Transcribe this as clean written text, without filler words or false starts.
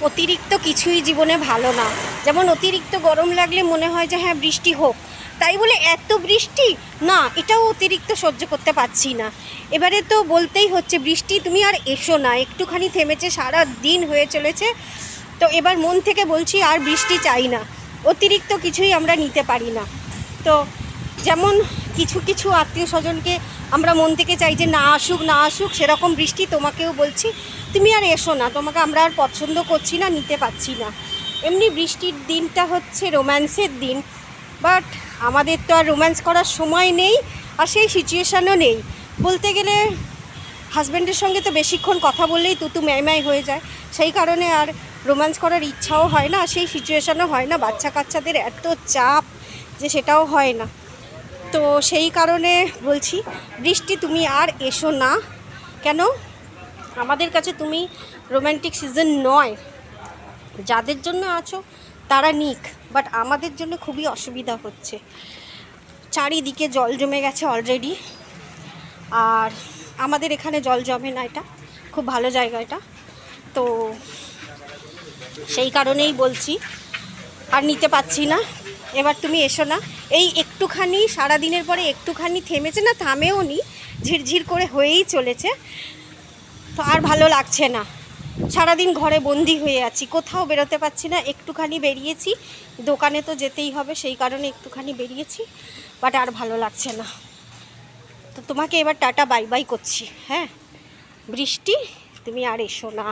অতিরিক্ত কিছুই জীবনে ভালো না। যেমন অতিরিক্ত গরম লাগলে মনে হয় যে হ্যাঁ বৃষ্টি হোক, তাই বলে এত বৃষ্টি না, এটাও অতিরিক্ত সহ্য করতে পারছি না। এবারে তো বলতেই হচ্ছে বৃষ্টি তুমি আর এসো না, একটুখানি থেমেছে, সারা দিন হয়ে চলেছে। তো এবার মন থেকে বলছি আর বৃষ্টি চাই না, অতিরিক্ত কিছুই আমরা নিতে পারি না। তো যেমন কিছু কিছু আত্মীয় স্বজনকে আমরা মন থেকে চাই যে না আসুক না আসুক, সেরকম বৃষ্টি তোমাকেও বলছি তুমি আর এসো না, তোমাকে আমরা আর পছন্দ করছি না, নিতে পারছি না। এমনি বৃষ্টির দিনটা হচ্ছে রোম্যান্সের দিন, বাট আমাদের তো আর রোম্যান্স করার সময় নেই, আর সেই সিচুয়েশানও নেই। বলতে গেলে হাজব্যান্ডের সঙ্গে তো বেশিক্ষণ কথা বললেই তুতু ম্যাই হয়ে যায়, সেই কারণে আর রোম্যান্স করার ইচ্ছাও হয় না, সেই সিচুয়েশানও হয় না। বাচ্চা কাচ্চাদের এত চাপ যে সেটাও হয় না। তো সেই কারণে বলছি বৃষ্টি তুমি আর এসো না। কেন? আমাদের কাছে তুমি রোম্যান্টিক সিজন নয়। যাদের জন্য আছো তারা নিক, বাট আমাদের জন্য খুবই অসুবিধা হচ্ছে। চারিদিকে জল জমে গেছে অলরেডি, আর আমাদের এখানে জল জমে না, এটা খুব ভালো জায়গা এটা। তো সেই কারণেই বলছি আর নিতে পারছি না, এবার তুমি এসো না। এই একটুখানি সারাদিনের পরে একটুখানি থেমেছে না, থামেও নি, ঝিরঝির করে হয়েই চলেছে। তো আর ভালো লাগছে না, সারাদিন ঘরে বন্দি হয়ে আছি, কোথাও বেরোতে পারছি না। একটুখানি বেরিয়েছি, দোকানে তো যেতেই হবে, সেই কারণে একটুখানি বেরিয়েছি, বাট আর ভালো লাগছে না। তো তোমাকে এবার টাটা বাই বাই করছি। হ্যাঁ বৃষ্টি, তুমি আর এসো না।